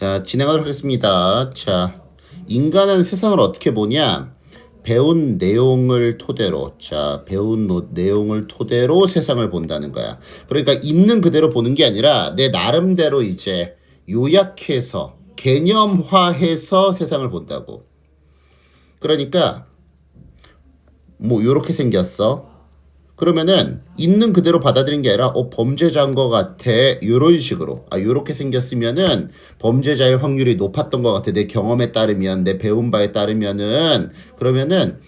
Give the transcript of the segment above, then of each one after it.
자, 진행하도록 하겠습니다. 자, 인간은 세상을 어떻게 보냐? 배운 내용을 토대로, 내용을 토대로 세상을 본다는 거야. 그러니까 있는 그대로 보는 게 아니라 내 나름대로 이제 요약해서, 개념화해서 세상을 본다고. 그러니까, 뭐, 요렇게 생겼어. 그러면은 있는 그대로 받아들인 게 아니라 범죄자인 것 같아 요런 식으로 요렇게 생겼으면은 범죄자일 확률이 높았던 것 같아 내 경험에 따르면 내 배운 바에 따르면은 그러면은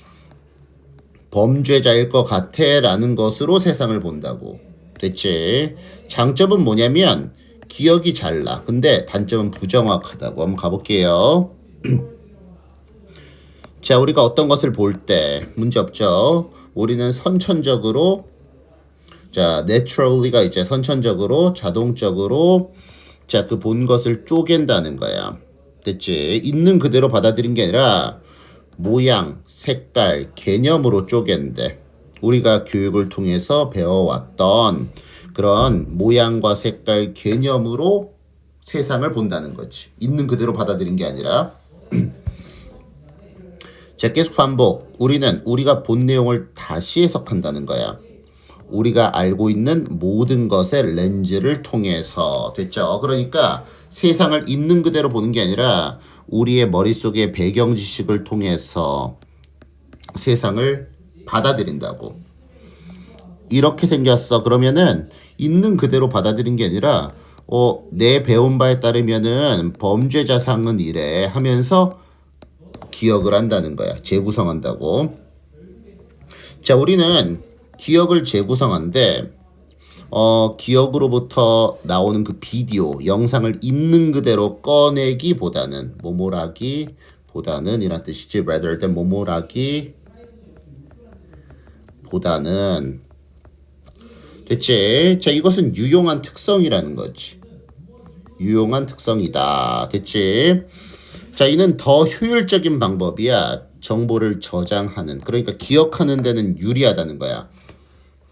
범죄자일 것 같아 라는 것으로 세상을 본다고. 됐지? 장점은 뭐냐면 기억이 잘 나. 근데 단점은 부정확하다고. 한번 가볼게요. 자, 우리가 어떤 것을 볼 때 문제 없죠? 우리는 선천적으로 naturally가 이제 선천적으로 자동적으로 그 본 것을 쪼갠다는 거야. 됐지? 있는 그대로 받아들인 게 아니라 모양, 색깔, 개념으로 쪼갠대. 우리가 교육을 통해서 배워왔던 그런 모양과 색깔, 개념으로 세상을 본다는 거지. 있는 그대로 받아들인 게 아니라. 자, 계속 반복. 우리가 본 내용을 다시 해석한다는 거야. 우리가 알고 있는 모든 것의 렌즈를 통해서. 됐죠? 그러니까 세상을 있는 그대로 보는 게 아니라 우리의 머릿속의 배경 지식을 통해서 세상을 받아들인다고. 이렇게 생겼어. 그러면은 있는 그대로 받아들인 게 아니라 내 배운 바에 따르면은 범죄자 상은 이래 하면서 기억을 한다는 거야. 재구성한다고. 자, 우리는 기억을 재구성한데 기억으로부터 나오는 그 비디오, 영상을 있는 그대로 꺼내기보다는 뭐뭐라기보다는 이란 뜻이지. rather than 뭐뭐라기보다는. 됐지? 자, 이것은 유용한 특성이라는 거지. 유용한 특성이다. 됐지? 자, 이는 더 효율적인 방법이야. 정보를 저장하는. 그러니까 기억하는 데는 유리하다는 거야.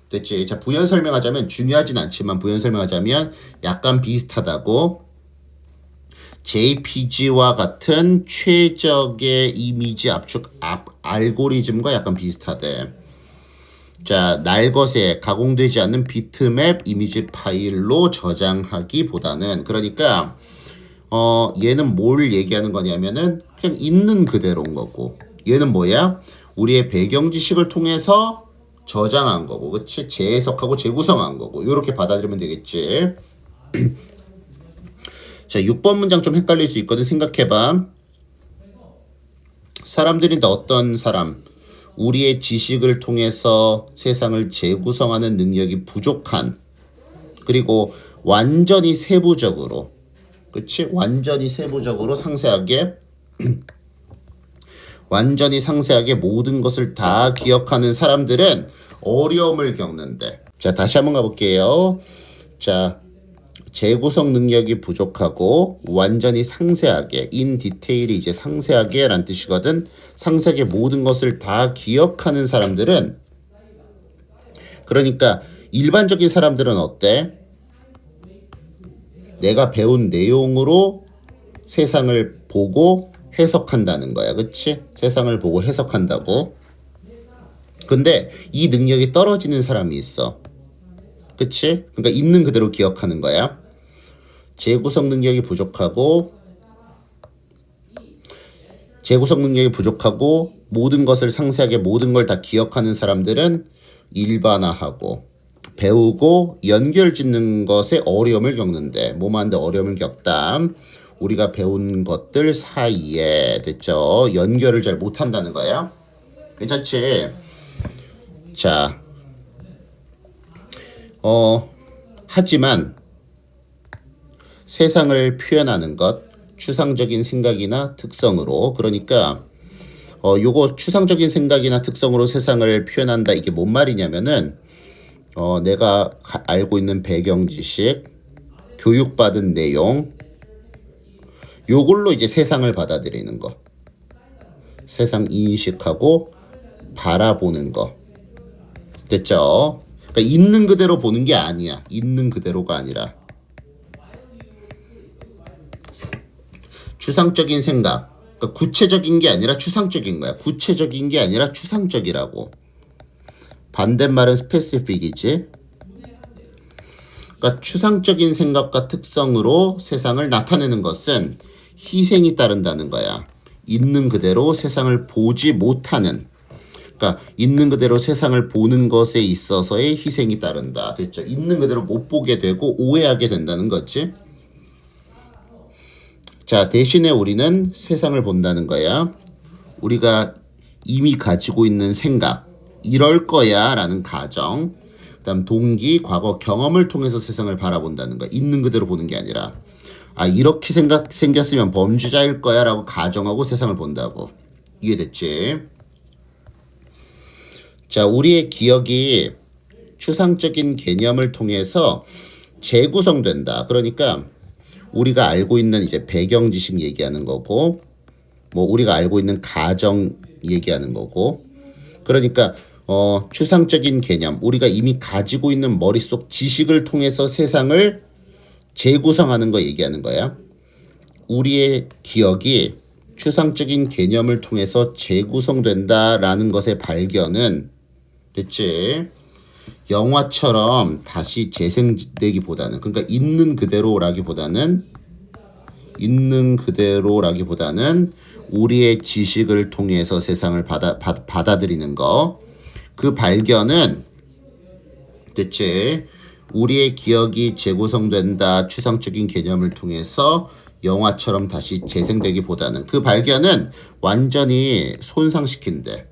됐지? 자, 부연 설명하자면 중요하진 않지만 부연 설명하자면 약간 비슷하다고. JPG와 같은 최적의 이미지 압축 알고리즘과 약간 비슷하대. 자, 날것에 가공되지 않는 비트맵 이미지 파일로 저장하기보다는 그러니까 얘는 뭘 얘기하는 거냐면은 그냥 있는 그대로인 거고 얘는 뭐야? 우리의 배경 지식을 통해서 저장한 거고 그치? 재해석하고 재구성한 거고 이렇게 받아들이면 되겠지. 자, 6번 문장 좀 헷갈릴 수 있거든. 생각해봐. 사람들인데 어떤 사람 우리의 지식을 통해서 세상을 재구성하는 능력이 부족한 그리고 완전히 세부적으로 그치? 완전히 세부적으로 상세하게 모든 것을 다 기억하는 사람들은 어려움을 겪는데. 자, 다시 한번 가볼게요. 자, 재구성 능력이 부족하고 완전히 상세하게 in detail이 이제 상세하게 라는 뜻이거든. 상세하게 모든 것을 다 기억하는 사람들은 그러니까 일반적인 사람들은 어때? 내가 배운 내용으로 세상을 보고 해석한다는 거야. 그치? 세상을 보고 해석한다고. 근데 이 능력이 떨어지는 사람이 있어. 그치? 그러니까 있는 그대로 기억하는 거야. 재구성 능력이 부족하고 모든 것을 상세하게 모든 걸 다 기억하는 사람들은 일반화하고 배우고 연결 짓는 것에 어려움을 겪는데 뭐만데 어려움을 겪다. 우리가 배운 것들 사이에 됐죠. 연결을 잘 못한다는 거야. 괜찮지? 자, 하지만 세상을 표현하는 것 추상적인 생각이나 특성으로 그러니까 요거 추상적인 생각이나 특성으로 세상을 표현한다. 이게 뭔 말이냐면은 내가 알고 있는 배경 지식, 교육받은 내용, 요걸로 이제 세상을 받아들이는 거. 세상 인식하고 바라보는 거. 됐죠? 그러니까 있는 그대로 보는 게 아니야. 있는 그대로가 아니라. 추상적인 생각. 그러니까 구체적인 게 아니라 추상적인 거야. 구체적인 게 아니라 추상적이라고. 반대말은 스페시픽이지. 그러니까 추상적인 생각과 특성으로 세상을 나타내는 것은 희생이 따른다는 거야. 있는 그대로 세상을 보지 못하는, 그러니까 있는 그대로 세상을 보는 것에 있어서의 희생이 따른다. 됐죠? 있는 그대로 못 보게 되고 오해하게 된다는 거지. 자, 대신에 우리는 세상을 본다는 거야. 우리가 이미 가지고 있는 생각, 이럴 거야 라는 가정, 그 다음 동기, 과거 경험을 통해서 세상을 바라본다는 거야. 있는 그대로 보는 게 아니라, 아, 이렇게 생겼으면 범죄자일 거야 라고 가정하고 세상을 본다고. 이해됐지? 자, 우리의 기억이 추상적인 개념을 통해서 재구성된다. 그러니까 우리가 알고 있는 이제 배경 지식 얘기하는 거고, 뭐 우리가 알고 있는 가정 얘기하는 거고, 그러니까 추상적인 개념, 우리가 이미 가지고 있는 머릿속 지식을 통해서 세상을 재구성하는 거 얘기하는 거야. 우리의 기억이 추상적인 개념을 통해서 재구성된다라는 것의 발견은, 됐지? 영화처럼 다시 재생되기보다는, 그러니까 있는 그대로라기보다는 우리의 지식을 통해서 세상을 받아들이는 거. 그 발견은, 됐지? 우리의 기억이 재구성된다 추상적인 개념을 통해서 영화처럼 다시 재생되기보다는, 그 발견은 완전히 손상시킨대.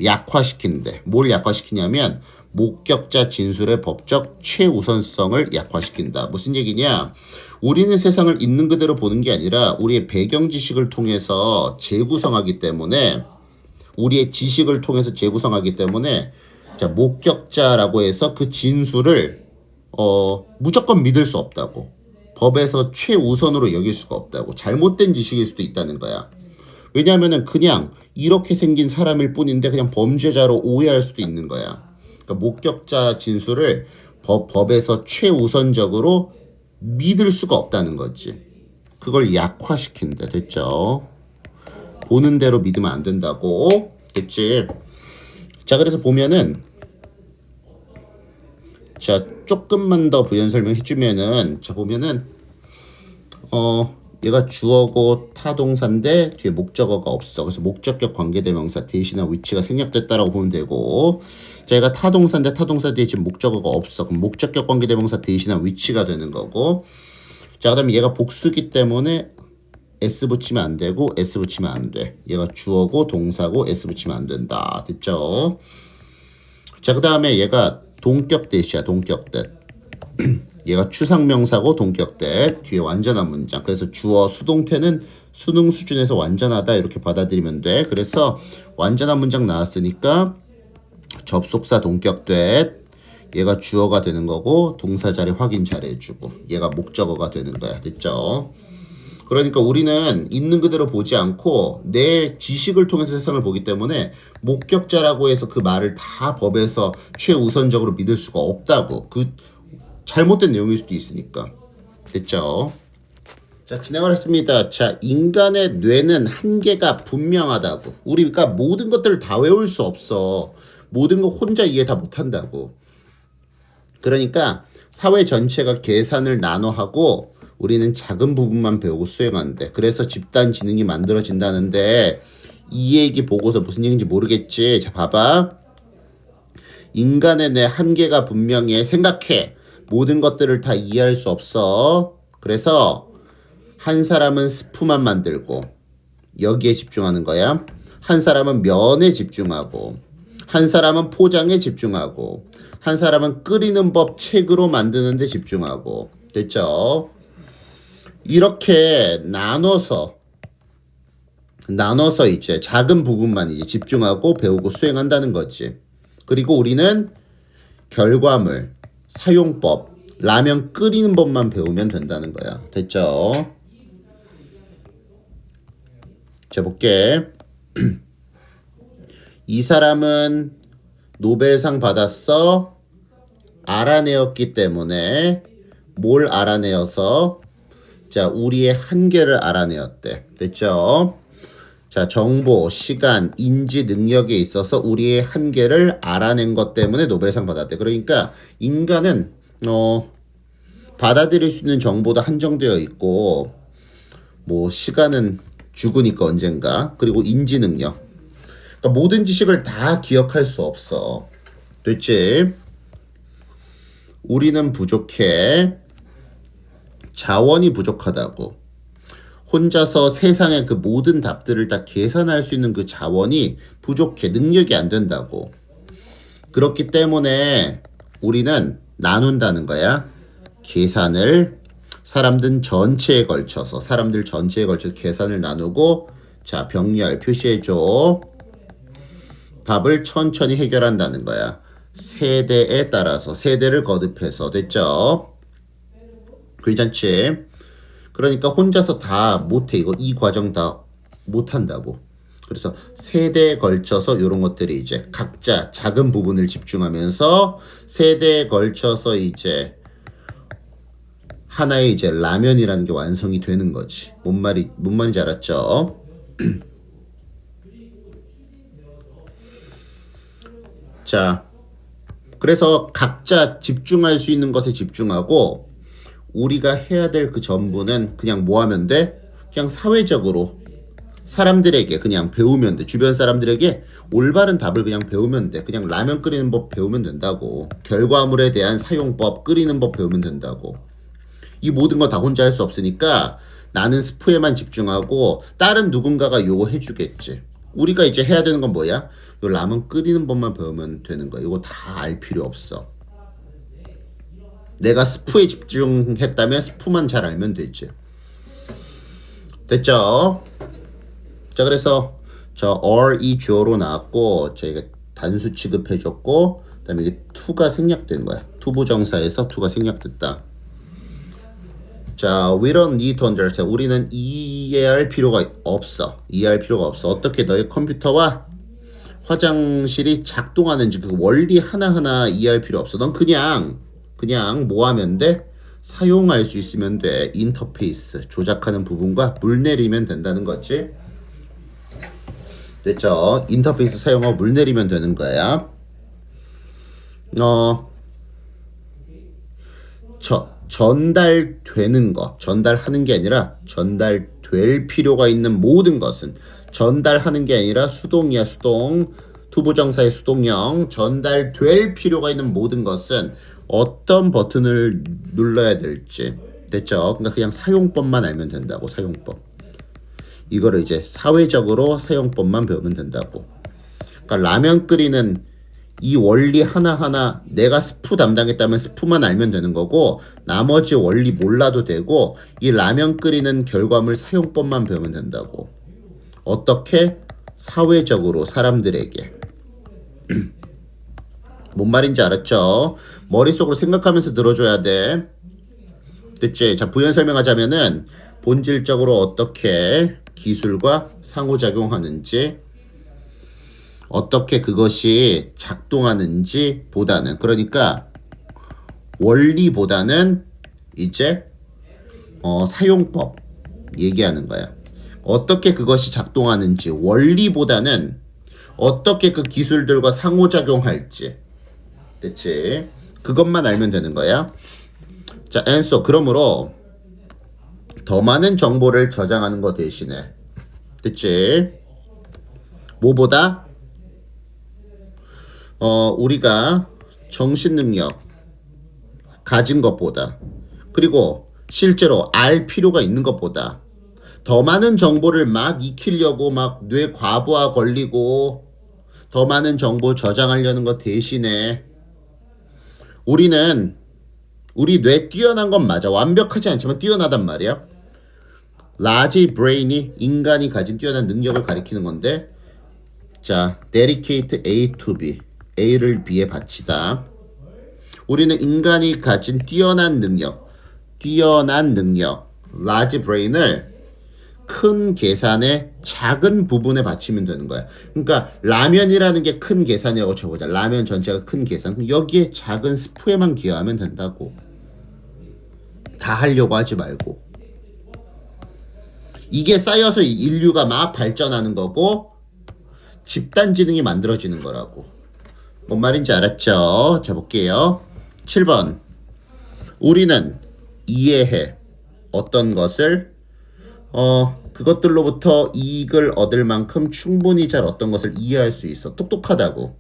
약화시킨대. 뭘 약화시키냐면 목격자 진술의 법적 최우선성을 약화시킨다. 무슨 얘기냐? 우리는 세상을 있는 그대로 보는 게 아니라 우리의 배경 지식을 통해서 재구성하기 때문에, 우리의 지식을 통해서 재구성하기 때문에, 자, 목격자라고 해서 그 진술을 무조건 믿을 수 없다고. 법에서 최우선으로 여길 수가 없다고. 잘못된 지식일 수도 있다는 거야. 왜냐하면은 그냥 이렇게 생긴 사람일 뿐인데 그냥 범죄자로 오해할 수도 있는 거야. 그러니까 목격자 진술을 법에서 최우선적으로 믿을 수가 없다는 거지. 그걸 약화시킨다. 됐죠? 보는 대로 믿으면 안 된다고. 됐지? 자, 그래서 보면은, 자, 조금만 더 부연 설명해 주면은, 자, 보면은 얘가 주어고 타동사인데 뒤에 목적어가 없어. 그래서 목적격 관계대명사 대신한 위치가 생략됐다라고 보면 되고, 자, 얘가 타동사인데 타동사 뒤에 지금 목적어가 없어. 그럼 목적격 관계대명사 대신한 위치가 되는 거고, 자, 그다음에 얘가 복수기 때문에 S 붙이면 안 되고 S 붙이면 안 돼. 얘가 주어고 동사고 S 붙이면 안 된다. 됐죠? 자, 그다음에 얘가 동격대시야. 동격대. 얘가 추상명사고 동격대. 뒤에 완전한 문장. 그래서 주어 수동태는 수능 수준에서 완전하다 이렇게 받아들이면 돼. 그래서 완전한 문장 나왔으니까 접속사 동격대. 얘가 주어가 되는 거고 동사 자리 확인 잘해주고 얘가 목적어가 되는 거야. 됐죠? 그러니까 우리는 있는 그대로 보지 않고 내 지식을 통해서 세상을 보기 때문에 목격자라고 해서 그 말을 다 법에서 최우선적으로 믿을 수가 없다고. 그 잘못된 내용일 수도 있으니까. 됐죠? 자, 진행을 했습니다. 자, 인간의 뇌는 한계가 분명하다고. 우리가 모든 것들을 다 외울 수 없어. 모든 거 혼자 이해 다 못한다고. 그러니까 사회 전체가 계산을 나눠하고 우리는 작은 부분만 배우고 수행하는데, 그래서 집단 지능이 만들어진다는데, 이 얘기 보고서 무슨 얘기인지 모르겠지. 자, 봐봐. 인간의 뇌 한계가 분명해. 생각해. 모든 것들을 다 이해할 수 없어. 그래서 한 사람은 스프만 만들고 여기에 집중하는 거야. 한 사람은 면에 집중하고, 한 사람은 포장에 집중하고, 한 사람은 끓이는 법 책으로 만드는 데 집중하고. 됐죠? 이렇게 나눠서 이제 작은 부분만 이제 집중하고 배우고 수행한다는 거지. 그리고 우리는 결과물, 사용법, 라면 끓이는 법만 배우면 된다는 거야. 됐죠? 자, 볼게. 이 사람은 노벨상 받았어. 알아내었기 때문에 뭘 알아내어서? 자, 우리의 한계를 알아내었대. 됐죠? 자, 정보, 시간, 인지 능력에 있어서 우리의 한계를 알아낸 것 때문에 노벨상 받았대. 그러니까 인간은 받아들일 수 있는 정보도 한정되어 있고 뭐 시간은 죽으니까 언젠가 그리고 인지 능력 그러니까 모든 지식을 다 기억할 수 없어. 됐지? 우리는 부족해. 자원이 부족하다고. 혼자서 세상의 그 모든 답들을 다 계산할 수 있는 그 자원이 부족해. 능력이 안 된다고. 그렇기 때문에 우리는 나눈다는 거야. 계산을 사람들 전체에 걸쳐서 계산을 나누고 자, 병렬 표시해줘. 답을 천천히 해결한다는 거야. 세대에 따라서 세대를 거듭해서. 됐죠? 괜찮지? 그러니까 혼자서 다 못해. 이 과정 다 못한다고. 그래서 세대에 걸쳐서 이런 것들이 이제 각자 작은 부분을 집중하면서 세대에 걸쳐서 이제 하나의 이제 라면이라는 게 완성이 되는 거지. 뭔 말인지 알았죠? 자, 그래서 각자 집중할 수 있는 것에 집중하고 우리가 해야 될 그 전부는 그냥 뭐 하면 돼? 그냥 사회적으로 사람들에게 그냥 배우면 돼. 주변 사람들에게 올바른 답을 그냥 배우면 돼. 그냥 라면 끓이는 법 배우면 된다고. 결과물에 대한 사용법, 끓이는 법 배우면 된다고. 이 모든 거 다 혼자 할 수 없으니까 나는 스프에만 집중하고 다른 누군가가 요거 해주겠지. 우리가 이제 해야 되는 건 뭐야? 요 라면 끓이는 법만 배우면 되는 거야. 이거 다 알 필요 없어. 내가 스프에 집중했다면 스프만 잘 알면 되지. 됐죠? 자, 그래서 저 are 주어로 나왔고 저희가 단수 취급해줬고 그다음에 이게 to가 생략된 거야. 투부정사에서 to가 생략됐다. 자, we don't need to understand. 우리는 이해할 필요가 없어. 이해할 필요가 없어. 어떻게 너의 컴퓨터와 화장실이 작동하는지 그 원리 하나하나 이해할 필요 없어. 넌 그냥 뭐 하면 돼? 사용할 수 있으면 돼. 인터페이스 조작하는 부분과 물 내리면 된다는 거지. 됐죠? 인터페이스 사용하고 물 내리면 되는 거야. 전달되는 거, 전달하는 게 아니라 전달될 필요가 있는 모든 것은 전달하는 게 아니라 수동이야, 수동. 투부정사의 수동형. 전달될 필요가 있는 모든 것은 어떤 버튼을 눌러야 될지. 됐죠? 그러니까 그냥 사용법만 알면 된다고, 사용법. 이거를 이제 사회적으로 사용법만 배우면 된다고. 그러니까 라면 끓이는 이 원리 하나하나 내가 스프 담당했다면 스프만 알면 되는 거고 나머지 원리 몰라도 되고 이 라면 끓이는 결과물 사용법만 배우면 된다고. 어떻게? 사회적으로 사람들에게. 뭔 말인지 알았죠? 머릿속으로 생각하면서 들어줘야 돼. 됐지? 자, 부연 설명하자면은 본질적으로 어떻게 기술과 상호작용하는지 어떻게 그것이 작동하는지 보다는 그러니까 원리보다는 이제 사용법 얘기하는 거야. 어떻게 그것이 작동하는지 원리보다는 어떻게 그 기술들과 상호작용할지. 됐지? 그것만 알면 되는 거야. 자, answer. 그러므로 더 많은 정보를 저장하는 거 대신에 됐지? 뭐보다? 우리가 정신능력 가진 것보다 그리고 실제로 알 필요가 있는 것보다 더 많은 정보를 막 익히려고 막 뇌 과부하 걸리고 더 많은 정보 저장하려는 것 대신에 우리 뇌 뛰어난 건 맞아. 완벽하지 않지만 뛰어나단 말이야. large brain이 인간이 가진 뛰어난 능력을 가리키는 건데 자, dedicate A to B. A를 B에 바치다. 우리는 인간이 가진 뛰어난 능력, large brain을 큰 계산의 작은 부분에 바치면 되는 거야. 그러니까 라면이라는 게 큰 계산이라고 쳐보자. 라면 전체가 큰 계산. 여기에 작은 스프에만 기여하면 된다고. 다 하려고 하지 말고. 이게 쌓여서 인류가 막 발전하는 거고 집단지능이 만들어지는 거라고. 뭔 말인지 알았죠? 자, 볼게요. 7번. 우리는 이해해. 어떤 것을 그것들로부터 이익을 얻을 만큼 충분히 잘 어떤 것을 이해할 수 있어. 똑똑하다고.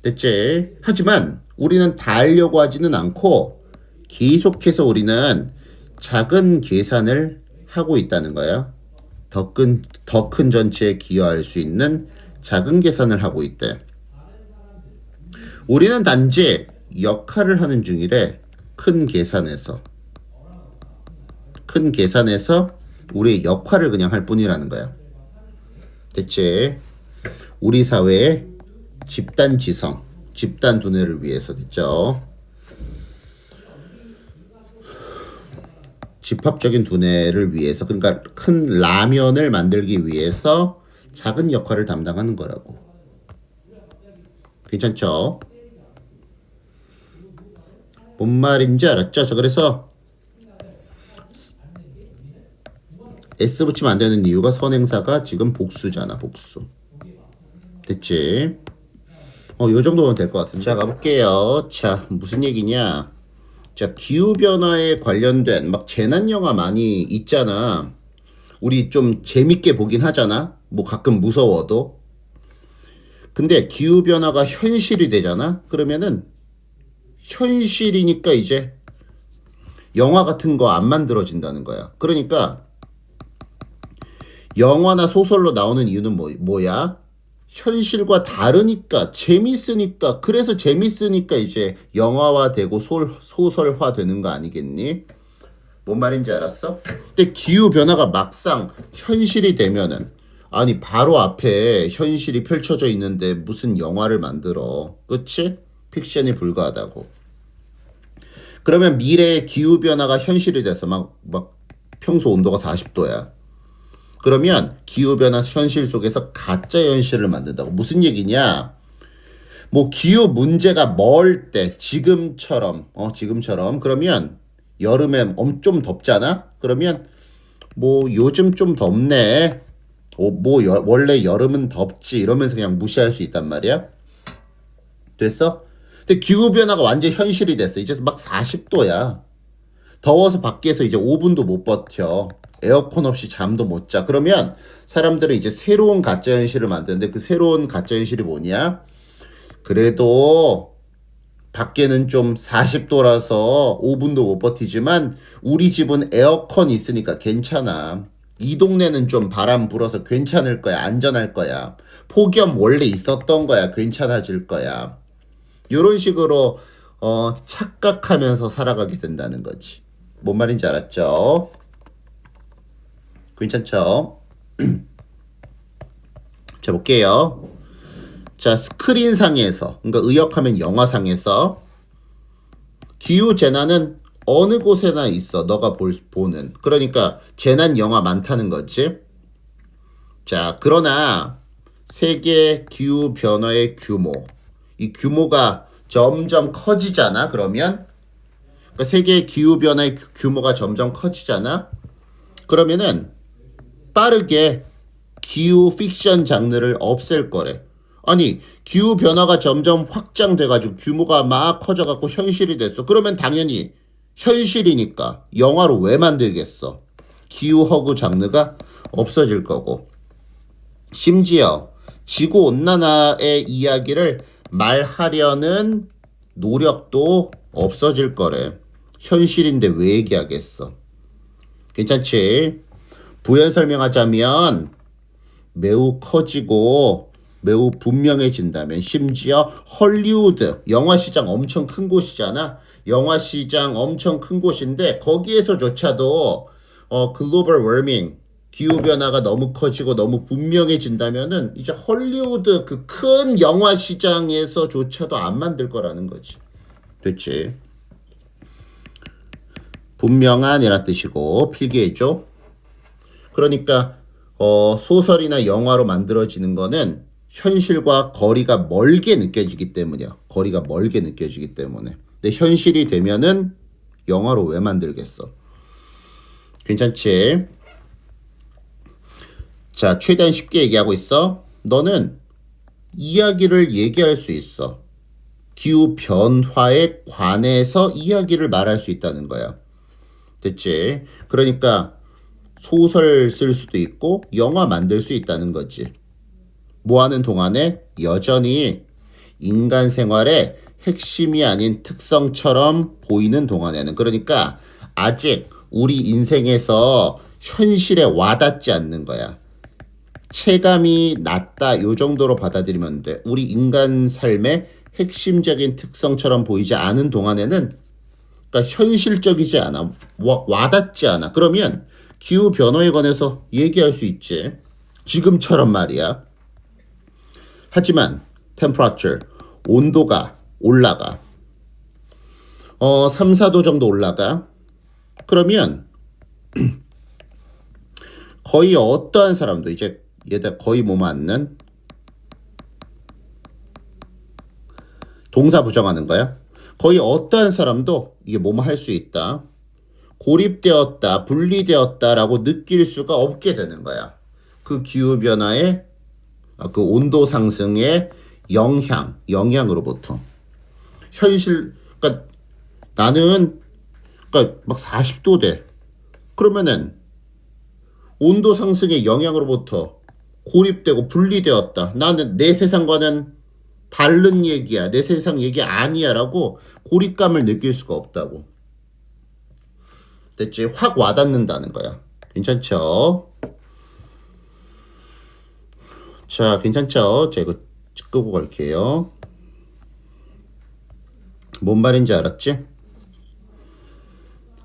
됐지? 하지만 우리는 다 알려고 하지는 않고 계속해서 우리는 작은 계산을 하고 있다는 거야. 더 큰 전체에 기여할 수 있는 작은 계산을 하고 있대. 우리는 단지 역할을 하는 중이래. 큰 계산에서 우리의 역할을 그냥 할 뿐이라는 거야. 됐지? 우리 사회의 집단 지성, 집단 두뇌를 위해서. 됐죠? 집합적인 두뇌를 위해서, 그러니까 큰 라면을 만들기 위해서 작은 역할을 담당하는 거라고. 괜찮죠? 뭔 말인지 알았죠? 자, 그래서 S 붙이면 안 되는 이유가 선행사가 지금 복수잖아, 복수. 됐지? 요 정도면 될 것 같은데. 자, 가볼게요. 자, 무슨 얘기냐? 자, 기후변화에 관련된 막 재난 영화 많이 있잖아. 우리 좀 재밌게 보긴 하잖아. 뭐 가끔 무서워도. 근데 기후변화가 현실이 되잖아. 그러면은 현실이니까 이제 영화 같은 거 안 만들어진다는 거야. 그러니까 영화나 소설로 나오는 이유는 뭐야? 현실과 다르니까, 재밌으니까, 그래서 재밌으니까 이제 영화화되고 소설화 되는 거 아니겠니? 뭔 말인지 알았어? 근데 기후변화가 막상 현실이 되면은, 아니 바로 앞에 현실이 펼쳐져 있는데 무슨 영화를 만들어. 그치? 픽션이 불가하다고. 그러면 미래의 기후변화가 현실이 돼서 막 평소 온도가 40도야. 그러면 기후변화 현실 속에서 가짜 현실을 만든다고. 무슨 얘기냐? 뭐 기후 문제가 멀 때, 지금처럼 그러면 여름에 좀 덥잖아? 그러면 뭐 요즘 좀 덥네. 원래 여름은 덥지. 이러면서 그냥 무시할 수 있단 말이야. 됐어? 근데 기후변화가 완전 현실이 됐어. 이제 막 40도야. 더워서 밖에서 이제 5분도 못 버텨. 에어컨 없이 잠도 못 자. 그러면 사람들은 이제 새로운 가짜 현실을 만드는데 그 새로운 가짜 현실이 뭐냐? 그래도 밖에는 좀 40도라서 5분도 못 버티지만 우리 집은 에어컨 있으니까 괜찮아. 이 동네는 좀 바람 불어서 괜찮을 거야. 안전할 거야. 폭염 원래 있었던 거야. 괜찮아질 거야. 이런 식으로 착각하면서 살아가게 된다는 거지. 뭔 말인지 알았죠? 괜찮죠? 자, 볼게요. 자, 스크린상에서, 그러니까 의역하면 영화상에서 기후재난은 어느 곳에나 있어. 너가 보는. 그러니까 재난 영화 많다는 거지. 자, 그러나 세계 기후변화의 규모, 이 규모가 점점 커지잖아. 그러면 그러니까 세계 기후변화의 규모가 점점 커지잖아. 그러면은 빠르게 기후 픽션 장르를 없앨 거래. 아니 기후 변화가 점점 확장돼가지고 규모가 막 커져갖고 현실이 됐어. 그러면 당연히 현실이니까 영화로 왜 만들겠어? 기후 허구 장르가 없어질 거고. 심지어 지구 온난화의 이야기를 말하려는 노력도 없어질 거래. 현실인데 왜 얘기하겠어? 괜찮지? 부연 설명하자면 매우 커지고 매우 분명해진다면, 심지어 헐리우드 영화 시장 엄청 큰 곳이잖아. 영화 시장 엄청 큰 곳인데 거기에서조차도 글로벌 워밍, 기후 변화가 너무 커지고 너무 분명해진다면은 이제 헐리우드 그 큰 영화 시장에서조차도 안 만들 거라는 거지. 됐지? 분명한이란 뜻이고 필기해줘. 그러니까 소설이나 영화로 만들어지는 거는 현실과 거리가 멀게 느껴지기 때문이야. 거리가 멀게 느껴지기 때문에. 근데 현실이 되면은 영화로 왜 만들겠어? 괜찮지? 자, 최대한 쉽게 얘기하고 있어. 너는 이야기를 얘기할 수 있어. 기후 변화에 관해서 이야기를 말할 수 있다는 거야. 됐지? 그러니까 소설 쓸 수도 있고 영화 만들 수 있다는 거지. 뭐 하는 동안에 여전히 인간 생활의 핵심이 아닌 특성처럼 보이는 동안에는, 그러니까 아직 우리 인생에서 현실에 와닿지 않는 거야. 체감이 낮다 요 정도로 받아들이면 돼. 우리 인간 삶의 핵심적인 특성처럼 보이지 않은 동안에는, 그러니까 현실적이지 않아. 와닿지 않아. 그러면 기후 변화에 관해서 얘기할 수 있지. 지금처럼 말이야. 하지만 temperature, 온도가 올라가. 3, 4도 정도 올라가. 그러면 거의 어떠한 사람도 이제 얘들 거의 뭐 맞는 동사 부정하는 거야. 거의 어떠한 사람도 이게 뭐뭐 할 수 있다. 고립되었다, 분리되었다라고 느낄 수가 없게 되는 거야. 그 기후변화의 그 온도 상승의 영향으로부터. 그러니까 나는, 그러니까 막 40도 돼. 그러면은 온도 상승의 영향으로부터 고립되고 분리되었다. 나는 내 세상과는 다른 얘기야. 내 세상 얘기 아니야라고 고립감을 느낄 수가 없다고. 됐지? 확 와닿는다는 거야. 괜찮죠? 자, 괜찮죠? 자, 이거 끄고 갈게요. 뭔 말인지 알았지?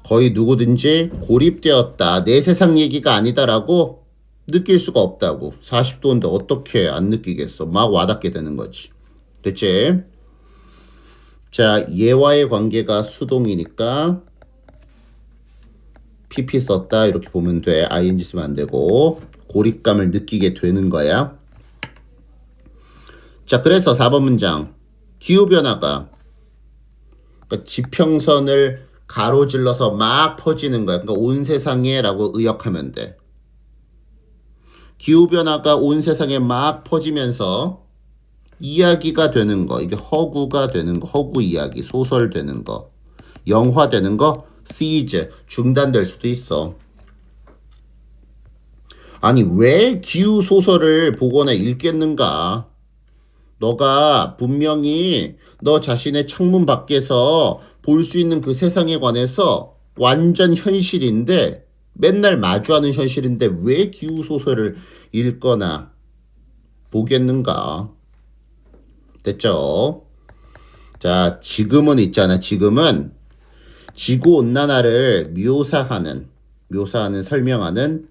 거의 누구든지 고립되었다. 내 세상 얘기가 아니다라고 느낄 수가 없다고. 40도인데 어떻게 안 느끼겠어? 막 와닿게 되는 거지. 됐지? 자, 얘와의 관계가 수동이니까 PP 썼다 이렇게 보면 돼. ing 쓰면 안 되고 고립감을 느끼게 되는 거야. 자, 그래서 4번 문장. 기후변화가, 그러니까 지평선을 가로질러서 막 퍼지는 거야. 그러니까 온 세상에 라고 의역하면 돼. 기후변화가 온 세상에 막 퍼지면서 이야기가 되는 거, 이게 허구가 되는 거, 허구 이야기, 소설 되는 거, 영화 되는 거, 시즈, 중단될 수도 있어. 아니, 왜 기후 소설을 보거나 읽겠는가? 너가 분명히 너 자신의 창문 밖에서 볼 수 있는 그 세상에 관해서 완전 현실인데, 맨날 마주하는 현실인데 왜 기후소설을 읽거나 보겠는가? 됐죠? 자, 지금은 있잖아. 지금은 지구온난화를 묘사하는, 설명하는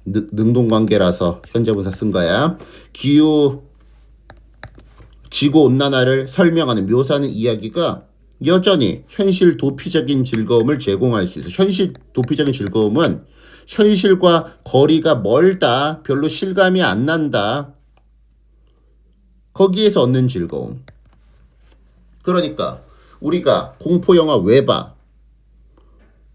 능동관계라서 현재분사 쓴 거야. 지구온난화를 설명하는, 묘사하는 이야기가 여전히 현실 도피적인 즐거움을 제공할 수 있어. 현실 도피적인 즐거움은 현실과 거리가 멀다, 별로 실감이 안 난다, 거기에서 얻는 즐거움. 그러니까 우리가 공포영화 왜 봐?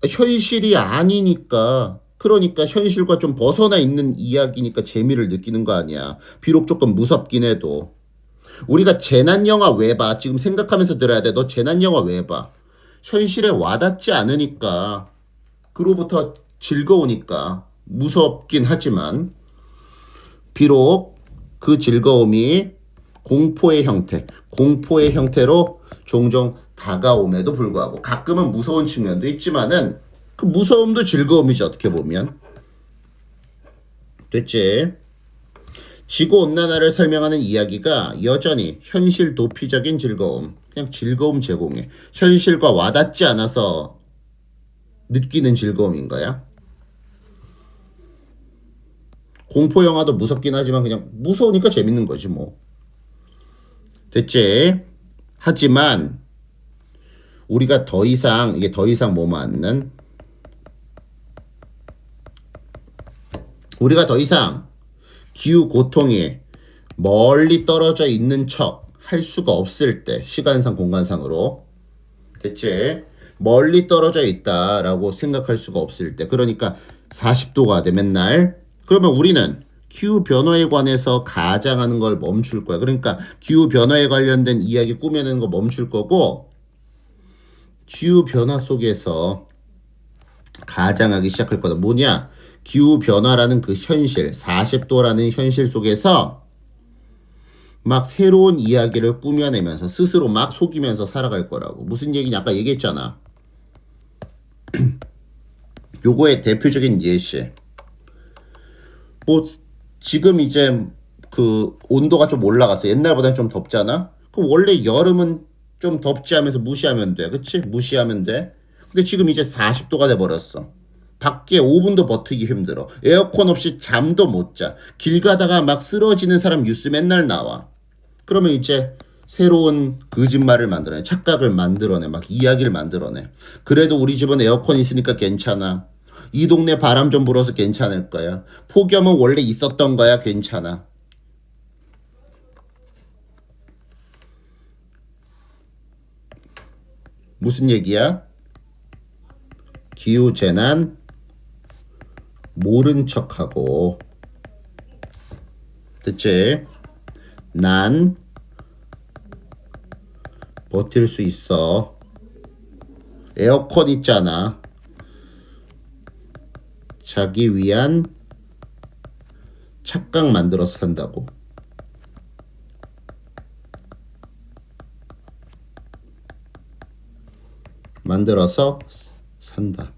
현실이 아니니까. 그러니까 현실과 좀 벗어나 있는 이야기니까 재미를 느끼는 거 아니야. 비록 조금 무섭긴 해도. 우리가 재난영화 왜 봐? 지금 생각하면서 들어야 돼. 너 재난영화 왜 봐? 현실에 와닿지 않으니까. 그로부터 즐거우니까. 무섭긴 하지만 비록 그 즐거움이 공포의 형태로 종종 다가옴에도 불구하고, 가끔은 무서운 측면도 있지만은 그 무서움도 즐거움이지, 어떻게 보면. 됐지? 지구온난화를 설명하는 이야기가 여전히 현실 도피적인 즐거움, 그냥 즐거움 제공해. 현실과 와닿지 않아서 느끼는 즐거움인 거야. 공포영화도 무섭긴 하지만 그냥 무서우니까 재밌는 거지 뭐. 됐지? 하지만 우리가 더 이상 뭐 맞는, 우리가 더 이상 기후 고통이 멀리 떨어져 있는 척 할 수가 없을 때, 시간상 공간상으로. 됐지? 멀리 떨어져 있다라고 생각할 수가 없을 때, 그러니까 40도가 돼 맨날. 그러면 우리는 기후변화에 관해서 가장하는 걸 멈출 거야. 그러니까 기후변화에 관련된 이야기 꾸며내는 거 멈출 거고, 기후변화 속에서 가장하기 시작할 거다. 뭐냐? 기후변화라는 그 현실, 40도라는 현실 속에서 막 새로운 이야기를 꾸며내면서 스스로 막 속이면서 살아갈 거라고. 무슨 얘기냐? 아까 얘기했잖아. 요거의 대표적인 예시. 뭐 지금 이제 그 온도가 좀 올라갔어. 옛날보다는 좀 덥잖아. 그럼 원래 여름은 좀 덥지 하면서 무시하면 돼. 그치? 무시하면 돼. 근데 지금 이제 40도가 돼버렸어. 밖에 5분도 버티기 힘들어. 에어컨 없이 잠도 못 자. 길 가다가 막 쓰러지는 사람 뉴스 맨날 나와. 그러면 이제 새로운 거짓말을 만들어내. 착각을 만들어내. 막 이야기를 만들어내. 그래도 우리 집은 에어컨 있으니까 괜찮아. 이 동네 바람 좀 불어서 괜찮을 거야. 폭염은 원래 있었던 거야. 괜찮아. 무슨 얘기야? 기후재난 모른 척하고. 됐지? 난 버틸 수 있어. 에어컨 있잖아. 자기 위한 착각 만들어서 산다고. 만들어서 산다.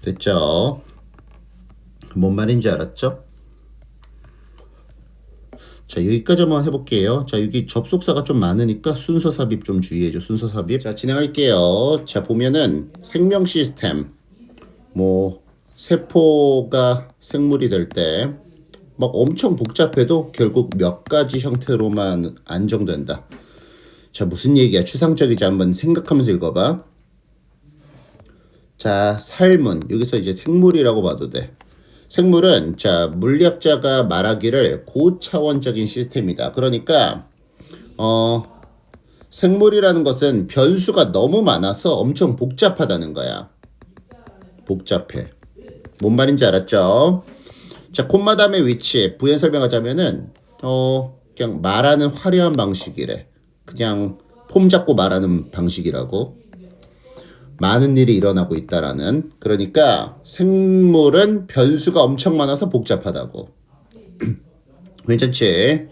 됐죠? 뭔 말인지 알았죠? 자, 여기까지 한번 해볼게요. 자, 여기 접속사가 좀 많으니까 순서 삽입 좀 주의해줘. 순서 삽입. 자, 진행할게요. 자, 보면은 생명 시스템. 뭐 세포가 생물이 될 때 막 엄청 복잡해도 결국 몇 가지 형태로만 안정된다. 자, 무슨 얘기야? 추상적이지? 한번 생각하면서 읽어봐. 자, 삶은 여기서 이제 생물이라고 봐도 돼. 생물은 자, 물리학자가 말하기를 고차원적인 시스템이다. 그러니까 생물이라는 것은 변수가 너무 많아서 엄청 복잡하다는 거야. 복잡해. 뭔 말인지 알았죠? 자, 콤마담의 위치 부연 설명하자면은 그냥 말하는 화려한 방식이래. 그냥 폼 잡고 말하는 방식이라고. 많은 일이 일어나고 있다라는. 그러니까 생물은 변수가 엄청 많아서 복잡하다고. 괜찮지?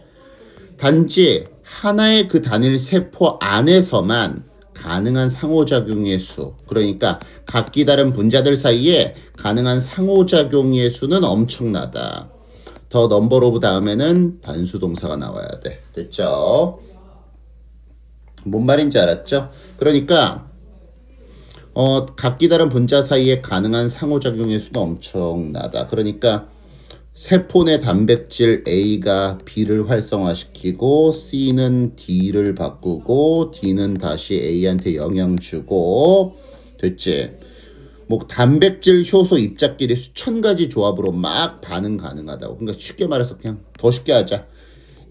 단지 하나의 그 단일 세포 안에서만 가능한 상호작용의 수, 그러니까 각기 다른 분자들 사이에 가능한 상호작용의 수는 엄청나다. 더 넘버 오브 다음에는 단수 동사가 나와야 돼. 됐죠? 뭔 말인지 알았죠? 그러니까 각기 다른 분자 사이에 가능한 상호작용의 수는 엄청나다. 그러니까 세포 내 단백질 A가 B를 활성화시키고 C는 D를 바꾸고 D는 다시 A한테 영향 주고. 됐지? 뭐 단백질 효소 입자끼리 수천 가지 조합으로 막 반응 가능하다고. 그러니까 쉽게 말해서 그냥 더 쉽게 하자.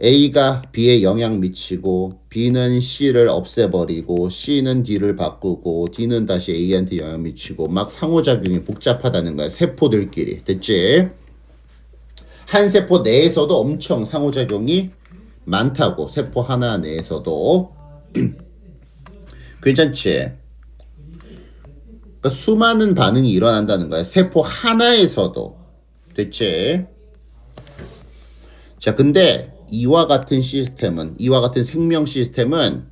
A가 B에 영향 미치고 B는 C를 없애버리고 C는 D를 바꾸고 D는 다시 A한테 영향 미치고 막 상호작용이 복잡하다는 거야. 세포들끼리. 됐지? 한 세포 내에서도 엄청 상호작용이 많다고. 세포 하나 내에서도. 괜찮지? 그러니까 수많은 반응이 일어난다는 거야. 세포 하나에서도. 됐지? 자, 근데 이와 같은 생명 시스템은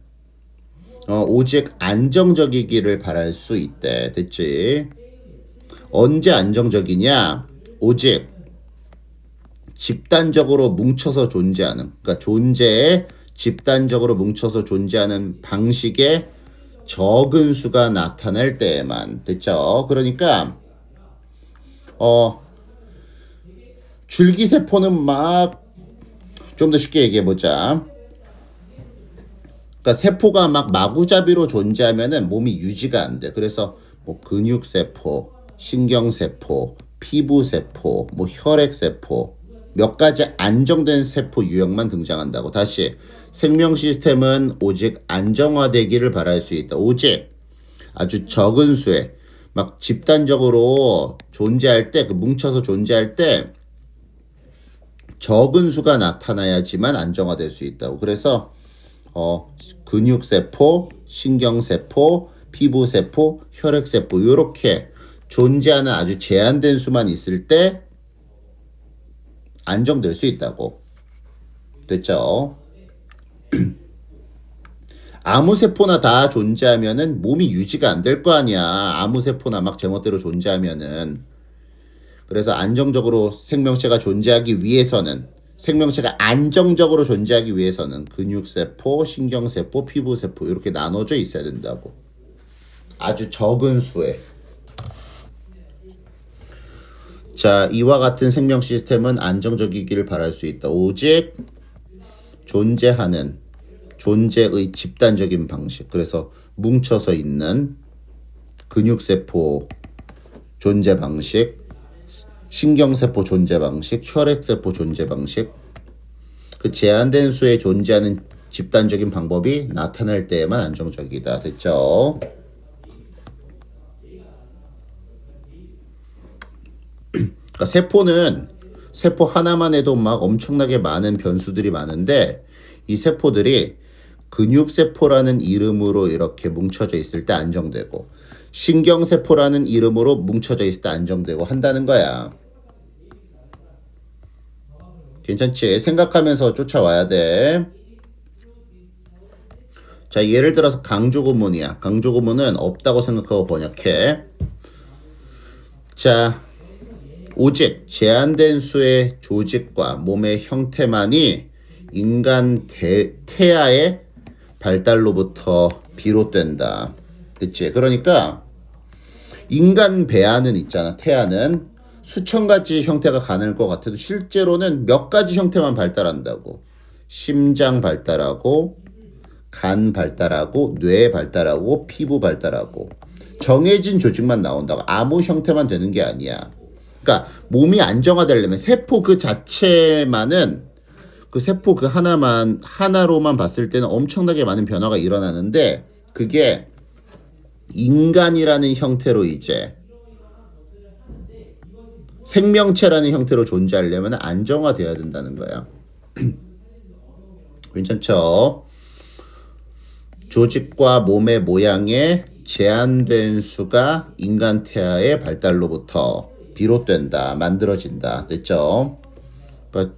오직 안정적이기를 바랄 수 있대. 됐지? 언제 안정적이냐? 오직 집단적으로 뭉쳐서 존재하는, 그러니까 존재에 집단적으로 뭉쳐서 존재하는 방식의 적은 수가 나타날 때에만. 됐죠? 그러니까 줄기세포는 막 좀 더 쉽게 얘기해보자. 그러니까 세포가 막 마구잡이로 존재하면은 몸이 유지가 안 돼. 그래서 뭐 근육세포, 신경세포, 피부세포, 뭐 혈액세포, 몇 가지 안정된 세포 유형만 등장한다고. 다시, 생명 시스템은 오직 안정화되기를 바랄 수 있다. 오직 아주 적은 수의 막 집단적으로 존재할 때, 그 뭉쳐서 존재할 때 적은 수가 나타나야지만 안정화될 수 있다고. 그래서 근육세포, 신경세포, 피부세포, 혈액세포 이렇게 존재하는 아주 제한된 수만 있을 때 안정될 수 있다고. 됐죠? 아무 세포나 다 존재하면은 몸이 유지가 안 될 거 아니야. 아무 세포나 막 제멋대로 존재하면은. 그래서 안정적으로 생명체가 존재하기 위해서는, 생명체가 안정적으로 존재하기 위해서는 근육세포, 신경세포, 피부세포 이렇게 나눠져 있어야 된다고. 아주 적은 수에. 자, 이와 같은 생명 시스템은 안정적이기를 바랄 수 있다. 오직 존재하는 존재의 집단적인 방식. 그래서 뭉쳐서 있는 근육세포 존재 방식, 신경세포 존재 방식, 혈액세포 존재 방식. 그 제한된 수에 존재하는 집단적인 방법이 나타날 때에만 안정적이다. 됐죠? 그러니까 세포 하나만 해도 막 엄청나게 많은 변수들이 많은데 이 세포들이 근육세포라는 이름으로 이렇게 뭉쳐져 있을 때 안정되고 신경세포라는 이름으로 뭉쳐져 있을 때 안정되고 한다는 거야. 괜찮지? 생각하면서 쫓아와야 돼. 자, 예를 들어서 강조구문이야. 강조구문은 없다고 생각하고 번역해. 자, 오직 제한된 수의 조직과 몸의 형태만이 인간 태아의 발달로부터 비롯된다. 그치? 그러니까 인간 배아는 있잖아. 태아는 수천 가지 형태가 가능할 것 같아도 실제로는 몇 가지 형태만 발달한다고. 심장 발달하고 간 발달하고 뇌 발달하고 피부 발달하고 정해진 조직만 나온다고. 아무 형태만 되는 게 아니야. 그러니까 몸이 안정화되려면 세포 그 자체만은 그 세포 그 하나로만 봤을 때는 엄청나게 많은 변화가 일어나는데 그게 인간이라는 형태로 이제 생명체라는 형태로 존재하려면 안정화돼야 된다는 거야. 괜찮죠? 조직과 몸의 모양의 제한된 수가 인간 태아의 발달로부터 비롯된다, 만들어진다. 됐죠? 그러니까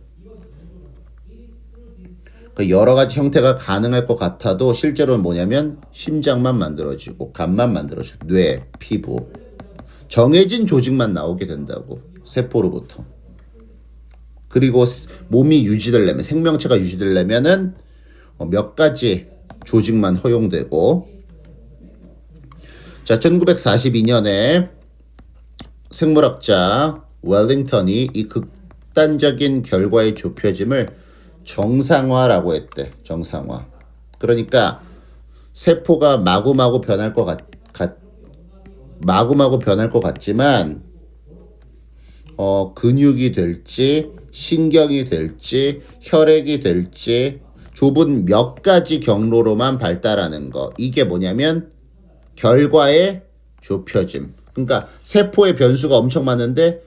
여러 가지 형태가 가능할 것 같아도 실제로는 뭐냐면 심장만 만들어지고 간만 만들어지고 뇌, 피부 정해진 조직만 나오게 된다고. 세포로부터. 그리고 몸이 유지되려면 생명체가 유지되려면은 몇 가지 조직만 허용되고. 자, 1942년에 생물학자 웰링턴이 이 극단적인 결과의 좁혀짐을 정상화라고 했대. 정상화. 그러니까 세포가 마구마구 변할 것 같지만 근육이 될지 신경이 될지 혈액이 될지 좁은 몇 가지 경로로만 발달하는 거. 이게 뭐냐면 결과의 좁혀짐. 그러니까 세포의 변수가 엄청 많은데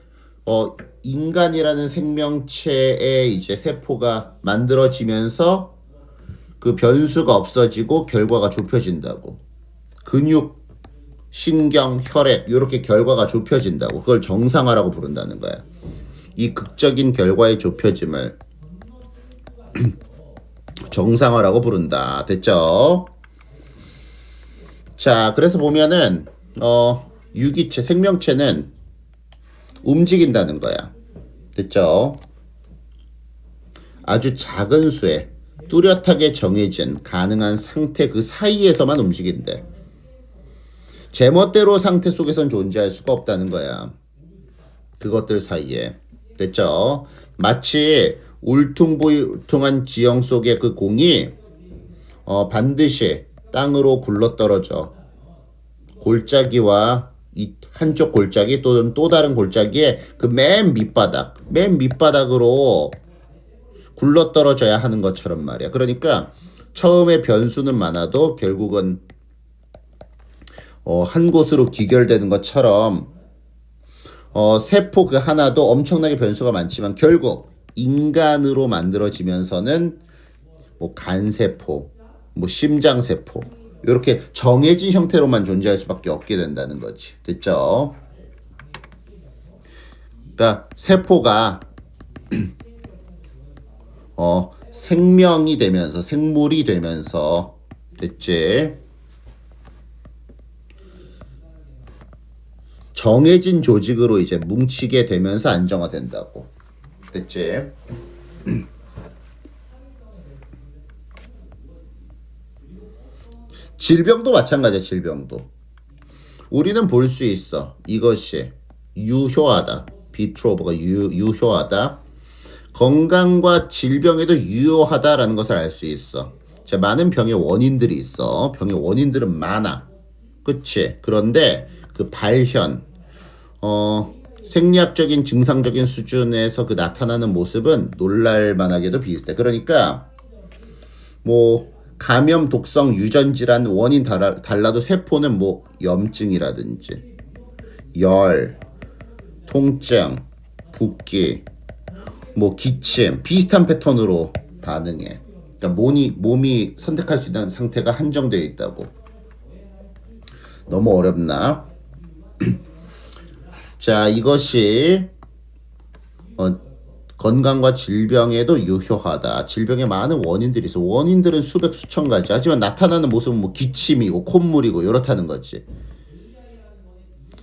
인간이라는 생명체의 이제 세포가 만들어지면서 그 변수가 없어지고 결과가 좁혀진다고. 근육, 신경, 혈액 이렇게 결과가 좁혀진다고. 그걸 정상화라고 부른다는 거야. 이 극적인 결과의 좁혀짐을 정상화라고 부른다. 됐죠? 자, 그래서 보면은 유기체, 생명체는 움직인다는 거야. 됐죠? 아주 작은 수에 뚜렷하게 정해진 가능한 상태 그 사이에서만 움직인대. 제멋대로 상태 속에선 존재할 수가 없다는 거야. 그것들 사이에. 됐죠? 마치 울퉁불퉁한 지형 속의 그 공이 반드시 땅으로 굴러떨어져 골짜기와 이 한쪽 골짜기 또는 또 다른 골짜기에 그 맨 밑바닥으로 굴러떨어져야 하는 것처럼 말이야. 그러니까 처음에 변수는 많아도 결국은 한 곳으로 기결되는 것처럼 세포 그 하나도 엄청나게 변수가 많지만 결국 인간으로 만들어지면서는 뭐 간세포, 뭐 심장세포 이렇게 정해진 형태로만 존재할 수밖에 없게 된다는 거지. 됐죠? 그러니까 세포가 생명이 되면서 생물이 되면서 됐지? 정해진 조직으로 이제 뭉치게 되면서 안정화된다고. 됐지? 질병도 마찬가지야. 질병도 우리는 볼 수 있어. 이것이 유효하다. 비트로버가 유효하다. 건강과 질병에도 유효하다라는 것을 알 수 있어. 자, 많은 병의 원인들이 있어. 병의 원인들은 많아. 그치? 그런데 그 발현, 생리학적인 증상적인 수준에서 그 나타나는 모습은 놀랄만하게도 비슷해. 그러니까 뭐 감염, 독성, 유전 질환 원인 달라도 세포는 뭐 염증이라든지 열, 통증, 붓기, 뭐 기침 비슷한 패턴으로 반응해. 그러니까 몸이 선택할 수 있는 상태가 한정되어 있다고. 너무 어렵나? 자, 이것이 건강과 질병에도 유효하다. 질병에 많은 원인들이 있어. 원인들은 수백 수천 가지. 하지만 나타나는 모습은 뭐 기침이고 콧물이고 이렇다는 거지.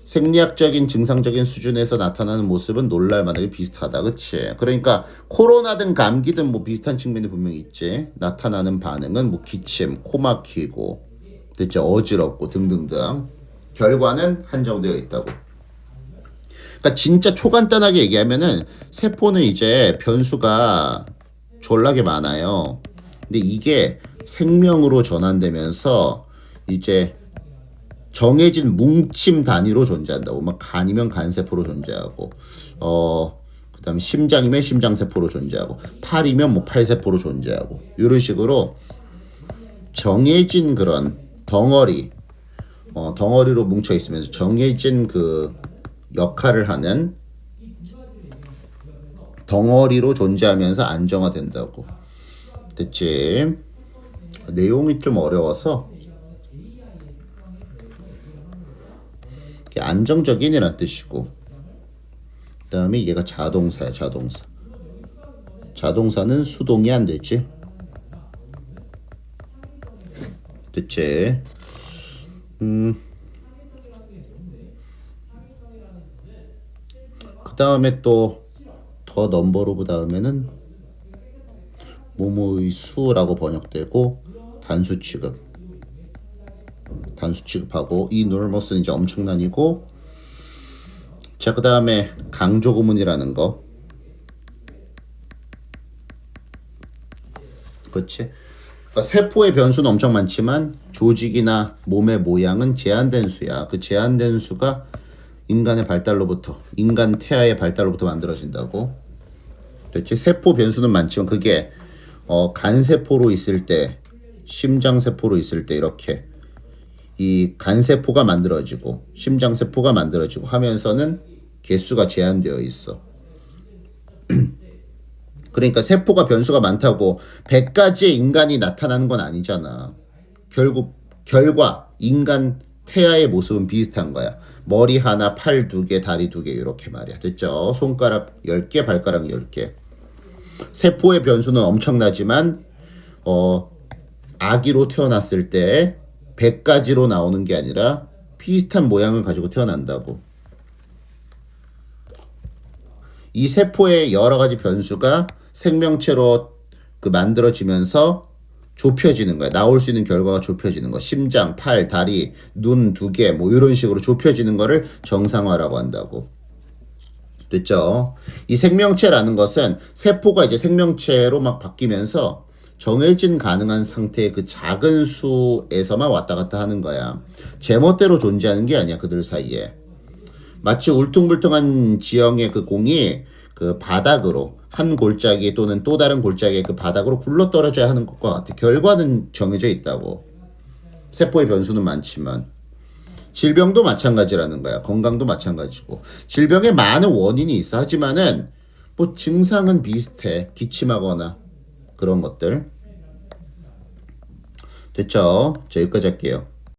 생리학적인 증상적인 수준에서 나타나는 모습은 놀랄만하게 비슷하다. 그치? 그러니까 코로나든 감기든 뭐 비슷한 측면이 분명히 있지. 나타나는 반응은 뭐 기침, 코 막히고 됐죠? 어지럽고 등등등. 결과는 한정되어 있다고. 그러니까 진짜 초간단하게 얘기하면은 세포는 이제 변수가 졸라게 많아요. 근데 이게 생명으로 전환되면서 이제 정해진 뭉침 단위로 존재한다고. 막 간이면 간세포로 존재하고, 그다음에 심장이면 심장세포로 존재하고, 팔이면 뭐 팔세포로 존재하고, 이런 식으로 정해진 그런 덩어리로 뭉쳐 있으면서 정해진 그 역할을 하는 덩어리로 존재하면서 안정화된다고. 됐지? 내용이 좀 어려워서 안정적인이란 뜻이고, 그 다음에 얘가 자동사야. 자동사는 수동이 안 되지. 됐지? 그 다음에 또 더 넘버로 그 다음에는 뭐뭐의 수라고 번역되고 단수 취급하고 이 enormous는 이제 엄청난이고. 자, 그 다음에 강조 구문이라는 거. 그렇지? 그러니까 세포의 변수는 엄청 많지만 조직이나 몸의 모양은 제한된 수야. 그 제한된 수가 인간의 발달로부터, 인간 태아의 발달로부터 만들어진다고. 됐지? 세포 변수는 많지만 그게 간세포로 있을 때, 심장세포로 있을 때 이렇게 이 간세포가 만들어지고 심장세포가 만들어지고 하면서는 개수가 제한되어 있어. 그러니까 세포가 변수가 많다고 100가지의 인간이 나타나는 건 아니잖아. 결과 인간 태아의 모습은 비슷한 거야. 머리 하나, 팔 2개, 다리 2개 이렇게 말이야. 됐죠? 손가락 10개, 발가락 10개. 세포의 변수는 엄청나지만 아기로 태어났을 때 100가지로 나오는 게 아니라 비슷한 모양을 가지고 태어난다고. 이 세포의 여러 가지 변수가 생명체로 그 만들어지면서 좁혀지는 거야. 나올 수 있는 결과가 좁혀지는 거. 심장, 팔, 다리, 눈 2개 뭐 이런 식으로 좁혀지는 거를 정상화라고 한다고. 됐죠? 이 생명체라는 것은 세포가 이제 생명체로 막 바뀌면서 정해진 가능한 상태의 그 작은 수에서만 왔다 갔다 하는 거야. 제멋대로 존재하는 게 아니야, 그들 사이에. 마치 울퉁불퉁한 지형의 그 공이 그 바닥으로 한 골짜기 또는 또 다른 골짜기의 그 바닥으로 굴러떨어져야 하는 것과 같아. 결과는 정해져 있다고. 세포의 변수는 많지만. 질병도 마찬가지라는 거야. 건강도 마찬가지고. 질병에 많은 원인이 있어. 하지만은 뭐 증상은 비슷해. 기침하거나 그런 것들. 됐죠? 자, 여기까지 할게요.